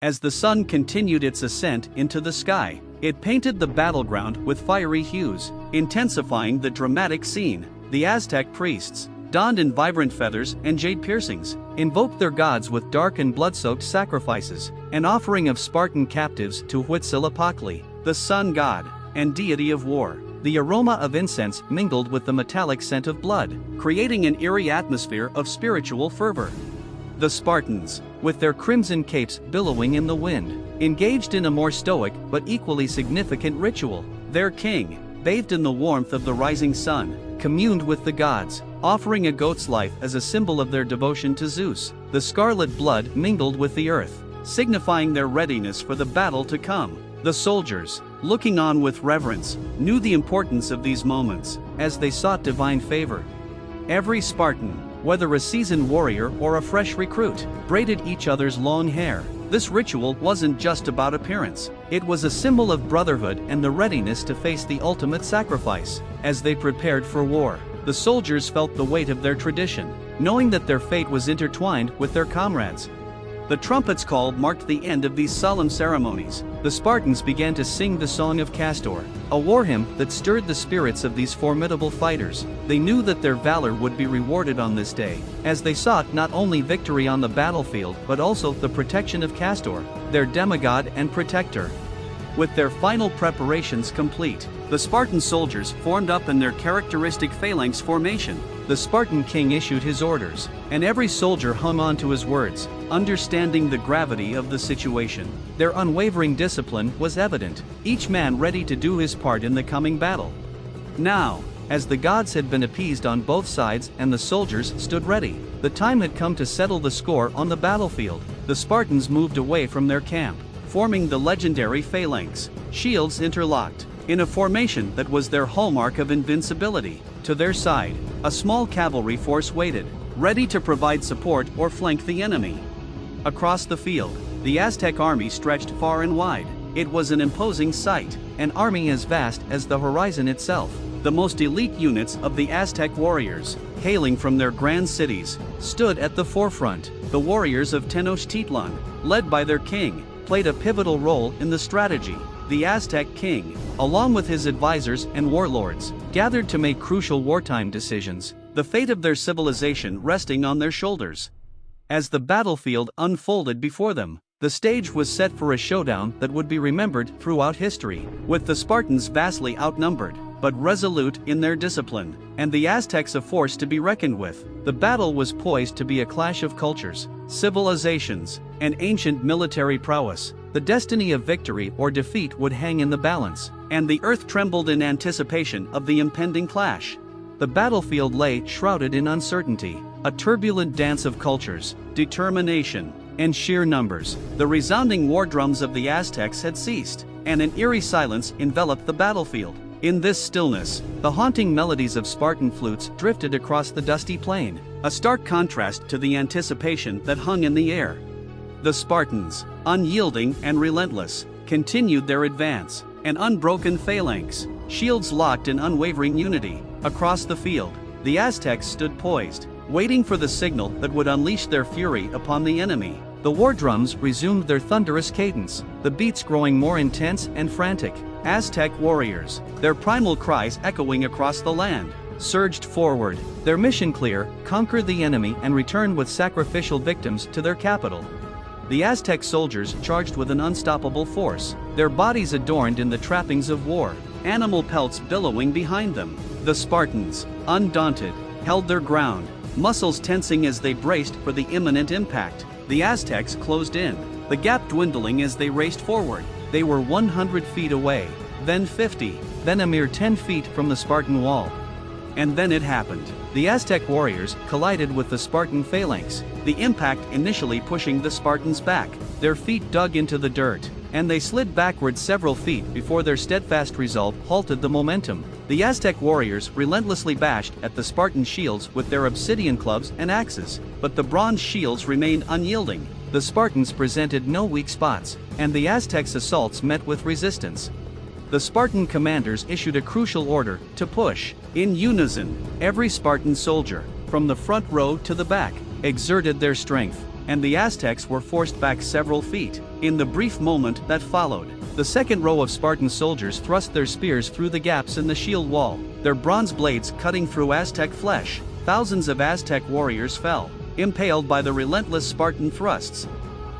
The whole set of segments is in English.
As the sun continued its ascent into the sky, it painted the battleground with fiery hues, intensifying the dramatic scene. The Aztec priests, donned in vibrant feathers and jade piercings, invoked their gods with dark and blood-soaked sacrifices, an offering of Spartan captives to Huitzilopochtli, the sun god and deity of war. The aroma of incense mingled with the metallic scent of blood, creating an eerie atmosphere of spiritual fervor. The Spartans, with their crimson capes billowing in the wind, engaged in a more stoic but equally significant ritual. Their king, bathed in the warmth of the rising sun, communed with the gods, offering a goat's life as a symbol of their devotion to Zeus. The scarlet blood mingled with the earth, signifying their readiness for the battle to come. The soldiers, looking on with reverence, knew the importance of these moments, as they sought divine favor. Every Spartan, whether a seasoned warrior or a fresh recruit, braided each other's long hair. This ritual wasn't just about appearance, it was a symbol of brotherhood and the readiness to face the ultimate sacrifice. As they prepared for war, the soldiers felt the weight of their tradition, knowing that their fate was intertwined with their comrades'. The trumpet's call marked the end of these solemn ceremonies. The Spartans began to sing the Song of Castor, a war hymn that stirred the spirits of these formidable fighters. They knew that their valor would be rewarded on this day, as they sought not only victory on the battlefield but also the protection of Castor, their demigod and protector. With their final preparations complete, the Spartan soldiers formed up in their characteristic phalanx formation. The Spartan king issued his orders, and every soldier hung on to his words, understanding the gravity of the situation. Their unwavering discipline was evident, each man ready to do his part in the coming battle. Now, as the gods had been appeased on both sides and the soldiers stood ready, the time had come to settle the score on the battlefield. The Spartans moved away from their camp, forming the legendary phalanx, shields interlocked, in a formation that was their hallmark of invincibility. To their side, a small cavalry force waited, ready to provide support or flank the enemy. Across the field, the Aztec army stretched far and wide. It was an imposing sight, an army as vast as the horizon itself. The most elite units of the Aztec warriors, hailing from their grand cities, stood at the forefront. The warriors of Tenochtitlan, led by their king, played a pivotal role in the strategy. The Aztec king, along with his advisors and warlords, gathered to make crucial wartime decisions, the fate of their civilization resting on their shoulders. As the battlefield unfolded before them, the stage was set for a showdown that would be remembered throughout history. With the Spartans vastly outnumbered, but resolute in their discipline, and the Aztecs a force to be reckoned with, the battle was poised to be a clash of cultures, civilizations, and ancient military prowess. The destiny of victory or defeat would hang in the balance, and the earth trembled in anticipation of the impending clash. The battlefield lay shrouded in uncertainty, a turbulent dance of cultures, determination, and sheer numbers. The resounding war drums of the Aztecs had ceased, and an eerie silence enveloped the battlefield. In this stillness, the haunting melodies of Spartan flutes drifted across the dusty plain, a stark contrast to the anticipation that hung in the air. The Spartans, unyielding and relentless, continued their advance, an unbroken phalanx, shields locked in unwavering unity. Across the field, the Aztecs stood poised, waiting for the signal that would unleash their fury upon the enemy. The war drums resumed their thunderous cadence, the beats growing more intense and frantic. Aztec warriors, their primal cries echoing across the land, surged forward, their mission clear: conquer the enemy and return with sacrificial victims to their capital. The Aztec soldiers charged with an unstoppable force, their bodies adorned in the trappings of war, animal pelts billowing behind them. The Spartans, undaunted, held their ground, muscles tensing as they braced for the imminent impact. The Aztecs closed in, the gap dwindling as they raced forward. They were 100 feet away, then 50, then a mere 10 feet from the Spartan wall. And then it happened. The Aztec warriors collided with the Spartan phalanx, the impact initially pushing the Spartans back. Their feet dug into the dirt, and they slid backward several feet before their steadfast resolve halted the momentum. The Aztec warriors relentlessly bashed at the Spartan shields with their obsidian clubs and axes, but the bronze shields remained unyielding. The Spartans presented no weak spots, and the Aztecs' assaults met with resistance. The Spartan commanders issued a crucial order to push. In unison, every Spartan soldier, from the front row to the back, exerted their strength, and the Aztecs were forced back several feet. In the brief moment that followed, the second row of Spartan soldiers thrust their spears through the gaps in the shield wall, their bronze blades cutting through Aztec flesh. Thousands of Aztec warriors fell, impaled by the relentless Spartan thrusts.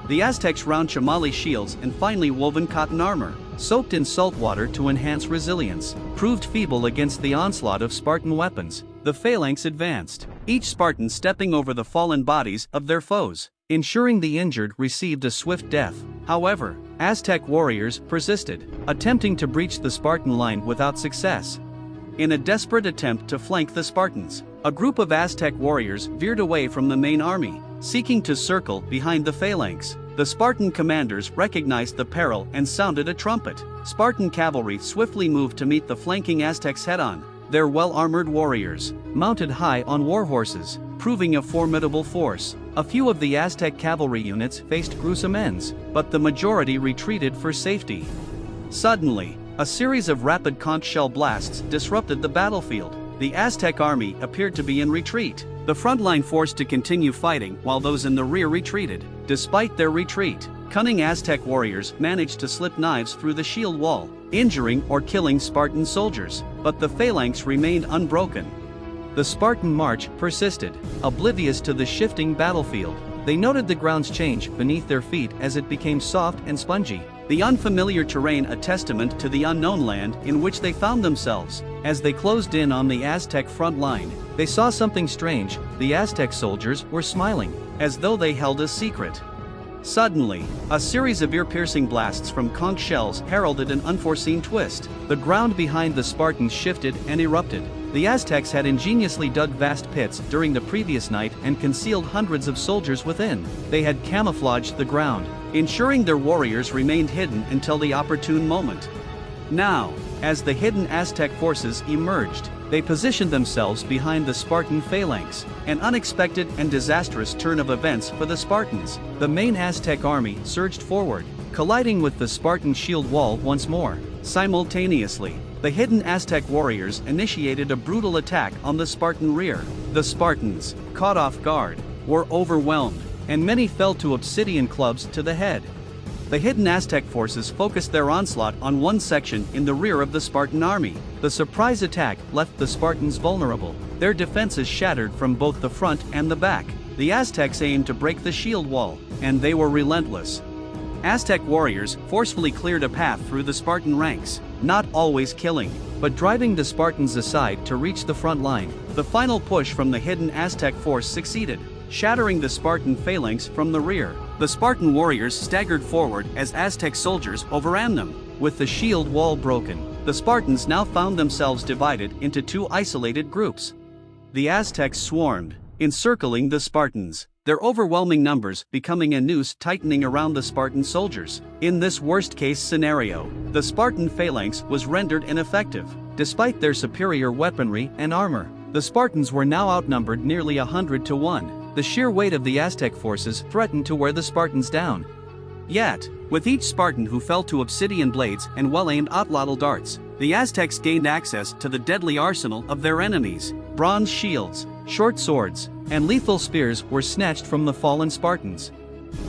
The Aztecs' round chamali shields and finely woven cotton armor, soaked in salt water to enhance resilience, proved feeble against the onslaught of Spartan weapons. The phalanx advanced, each Spartan stepping over the fallen bodies of their foes, ensuring the injured received a swift death. However, Aztec warriors persisted, attempting to breach the Spartan line without success. In a desperate attempt to flank the Spartans, a group of Aztec warriors veered away from the main army, seeking to circle behind the phalanx. The Spartan commanders recognized the peril and sounded a trumpet. Spartan cavalry swiftly moved to meet the flanking Aztecs head-on, their well-armored warriors, mounted high on war horses, proving a formidable force. A few of the Aztec cavalry units faced gruesome ends, but the majority retreated for safety. Suddenly, a series of rapid conch shell blasts disrupted the battlefield. The Aztec army appeared to be in retreat, the front line forced to continue fighting while those in the rear retreated. Despite their retreat, cunning Aztec warriors managed to slip knives through the shield wall, injuring or killing Spartan soldiers, but the phalanx remained unbroken. The Spartan march persisted, oblivious to the shifting battlefield. They noted the ground's change beneath their feet as it became soft and spongy, the unfamiliar terrain a testament to the unknown land in which they found themselves. As they closed in on the Aztec front line, they saw something strange. The Aztec soldiers were smiling, as though they held a secret. Suddenly, a series of ear-piercing blasts from conch shells heralded an unforeseen twist. The ground behind the Spartans shifted and erupted. The Aztecs had ingeniously dug vast pits during the previous night and concealed hundreds of soldiers within. They had camouflaged the ground, ensuring their warriors remained hidden until the opportune moment. Now, as the hidden Aztec forces emerged, they positioned themselves behind the Spartan phalanx, an unexpected and disastrous turn of events for the Spartans. The main Aztec army surged forward, colliding with the Spartan shield wall once more. Simultaneously, the hidden Aztec warriors initiated a brutal attack on the Spartan rear. The Spartans, caught off guard, were overwhelmed, and many fell to obsidian clubs to the head. The hidden Aztec forces focused their onslaught on one section in the rear of the Spartan army. The surprise attack left the Spartans vulnerable, their defenses shattered from both the front and the back. The Aztecs aimed to break the shield wall, and they were relentless. Aztec warriors forcefully cleared a path through the Spartan ranks, not always killing, but driving the Spartans aside to reach the front line. The final push from the hidden Aztec force succeeded, shattering the Spartan phalanx from the rear. The Spartan warriors staggered forward as Aztec soldiers overran them. With the shield wall broken, the Spartans now found themselves divided into two isolated groups. The Aztecs swarmed, encircling the Spartans, their overwhelming numbers becoming a noose tightening around the Spartan soldiers. In this worst-case scenario, the Spartan phalanx was rendered ineffective. Despite their superior weaponry and armor, the Spartans were now outnumbered nearly 100 to 1. The sheer weight of the Aztec forces threatened to wear the Spartans down. Yet, with each Spartan who fell to obsidian blades and well-aimed atlatl darts, the Aztecs gained access to the deadly arsenal of their enemies. Bronze shields, short swords, and lethal spears were snatched from the fallen Spartans.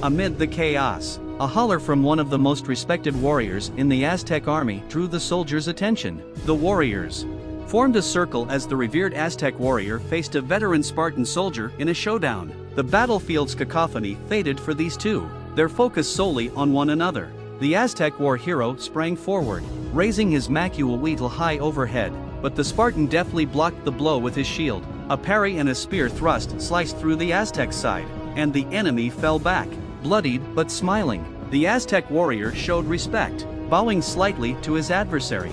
Amid the chaos, a holler from one of the most respected warriors in the Aztec army drew the soldiers' attention. The warriors formed a circle as the revered Aztec warrior faced a veteran Spartan soldier in a showdown. The battlefield's cacophony faded for these two, their focus solely on one another. The Aztec war hero sprang forward, raising his macuahuitl high overhead, but the Spartan deftly blocked the blow with his shield. A parry and a spear thrust sliced through the Aztec side, and the enemy fell back, bloodied but smiling. The Aztec warrior showed respect, bowing slightly to his adversary.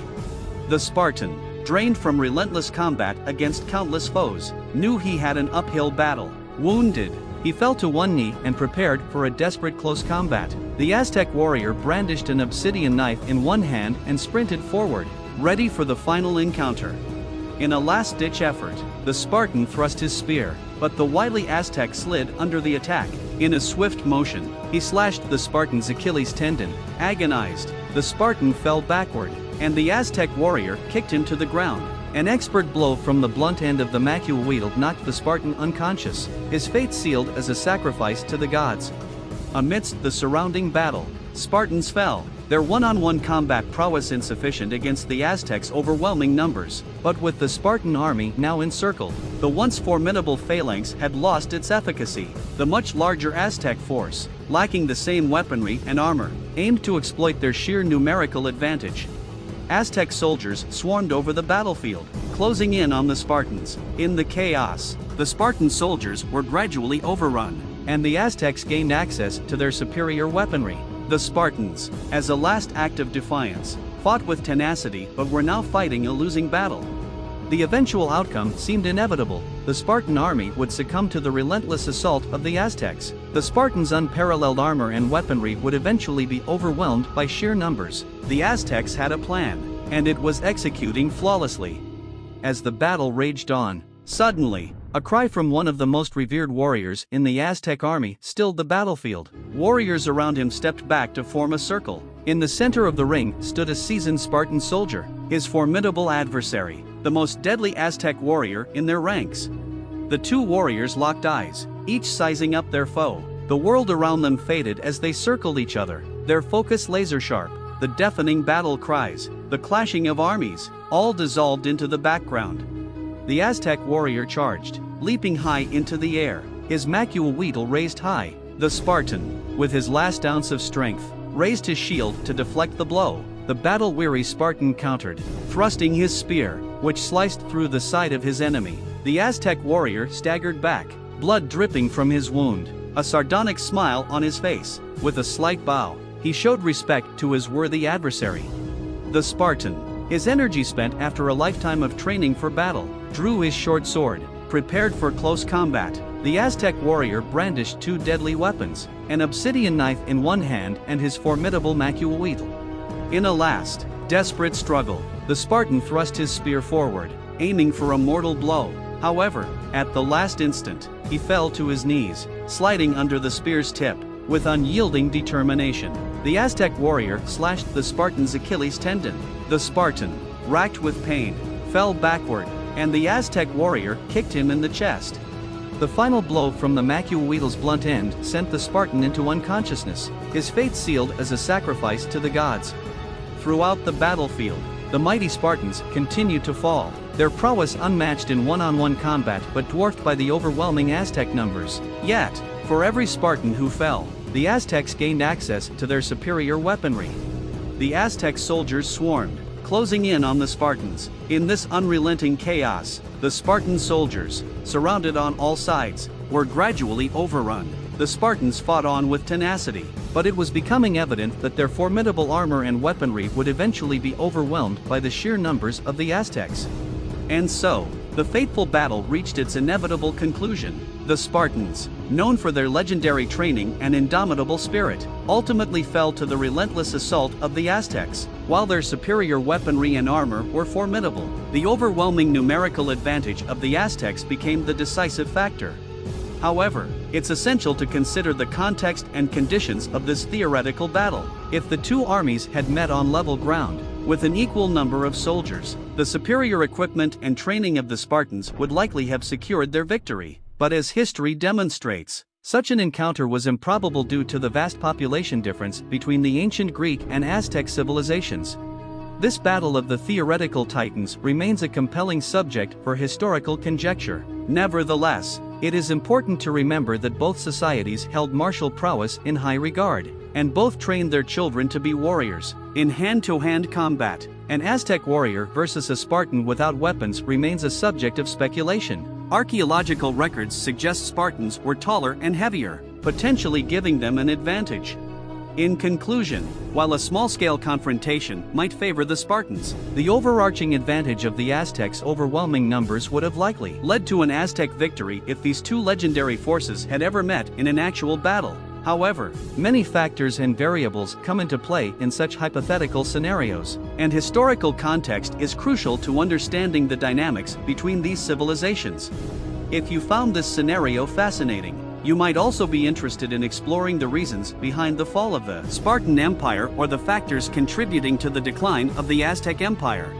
The Spartan, drained from relentless combat against countless foes, knew he had an uphill battle. Wounded, he fell to one knee and prepared for a desperate close combat. The Aztec warrior brandished an obsidian knife in one hand and sprinted forward, ready for the final encounter. In a last-ditch effort, the Spartan thrust his spear, but the wily Aztec slid under the attack. In a swift motion, he slashed the Spartan's Achilles tendon. Agonized, the Spartan fell backward, and the Aztec warrior kicked him to the ground. An expert blow from the blunt end of the maculwheel knocked the Spartan unconscious, his fate sealed as a sacrifice to the gods. Amidst the surrounding battle, Spartans fell, their one-on-one combat prowess insufficient against the Aztecs' overwhelming numbers. But with the Spartan army now encircled, the once formidable phalanx had lost its efficacy. The much larger Aztec force, lacking the same weaponry and armor, aimed to exploit their sheer numerical advantage. Aztec soldiers swarmed over the battlefield, closing in on the Spartans. In the chaos, the Spartan soldiers were gradually overrun, and the Aztecs gained access to their superior weaponry. The Spartans, as a last act of defiance, fought with tenacity but were now fighting a losing battle. The eventual outcome seemed inevitable. The Spartan army would succumb to the relentless assault of the Aztecs. The Spartans' unparalleled armor and weaponry would eventually be overwhelmed by sheer numbers. The Aztecs had a plan, and it was executing flawlessly. As the battle raged on, suddenly, a cry from one of the most revered warriors in the Aztec army stilled the battlefield. Warriors around him stepped back to form a circle. In the center of the ring stood a seasoned Spartan soldier, his formidable adversary, the most deadly Aztec warrior in their ranks. The two warriors locked eyes, each sizing up their foe. The world around them faded as they circled each other, their focus laser-sharp. The deafening battle cries, the clashing of armies, all dissolved into the background. The Aztec warrior charged, leaping high into the air, his maculwheel raised high. The Spartan, with his last ounce of strength, raised his shield to deflect the blow. The battle-weary Spartan countered, thrusting his spear, which sliced through the side of his enemy. The Aztec warrior staggered back, blood dripping from his wound, a sardonic smile on his face. With a slight bow, he showed respect to his worthy adversary. The Spartan, his energy spent after a lifetime of training for battle, drew his short sword, prepared for close combat. The Aztec warrior brandished two deadly weapons, an obsidian knife in one hand and his formidable maculwheel. In a last, desperate struggle, the Spartan thrust his spear forward, aiming for a mortal blow. However, at the last instant, he fell to his knees, sliding under the spear's tip. With unyielding determination, the Aztec warrior slashed the Spartan's Achilles tendon. The Spartan, racked with pain, fell backward, and the Aztec warrior kicked him in the chest. The final blow from the maculwheel's blunt end sent the Spartan into unconsciousness, his fate sealed as a sacrifice to the gods. Throughout the battlefield, the mighty Spartans continued to fall, their prowess unmatched in one-on-one combat but dwarfed by the overwhelming Aztec numbers. Yet, for every Spartan who fell, the Aztecs gained access to their superior weaponry. The Aztec soldiers swarmed, closing in on the Spartans. In this unrelenting chaos, the Spartan soldiers, surrounded on all sides, were gradually overrun. The Spartans fought on with tenacity, but it was becoming evident that their formidable armor and weaponry would eventually be overwhelmed by the sheer numbers of the Aztecs. And so, the fateful battle reached its inevitable conclusion. The Spartans, known for their legendary training and indomitable spirit, ultimately fell to the relentless assault of the Aztecs. While their superior weaponry and armor were formidable, the overwhelming numerical advantage of the Aztecs became the decisive factor. However, it's essential to consider the context and conditions of this theoretical battle. If the two armies had met on level ground, with an equal number of soldiers, the superior equipment and training of the Spartans would likely have secured their victory. But as history demonstrates, such an encounter was improbable due to the vast population difference between the ancient Greek and Aztec civilizations. This battle of the theoretical titans remains a compelling subject for historical conjecture. Nevertheless, it is important to remember that both societies held martial prowess in high regard, and both trained their children to be warriors. In hand-to-hand combat, an Aztec warrior versus a Spartan without weapons remains a subject of speculation. Archaeological records suggest Spartans were taller and heavier, potentially giving them an advantage. In conclusion, while a small-scale confrontation might favor the Spartans, the overarching advantage of the Aztecs' overwhelming numbers would have likely led to an Aztec victory if these two legendary forces had ever met in an actual battle. However, many factors and variables come into play in such hypothetical scenarios, and historical context is crucial to understanding the dynamics between these civilizations. If you found this scenario fascinating, you might also be interested in exploring the reasons behind the fall of the Spartan Empire or the factors contributing to the decline of the Aztec Empire.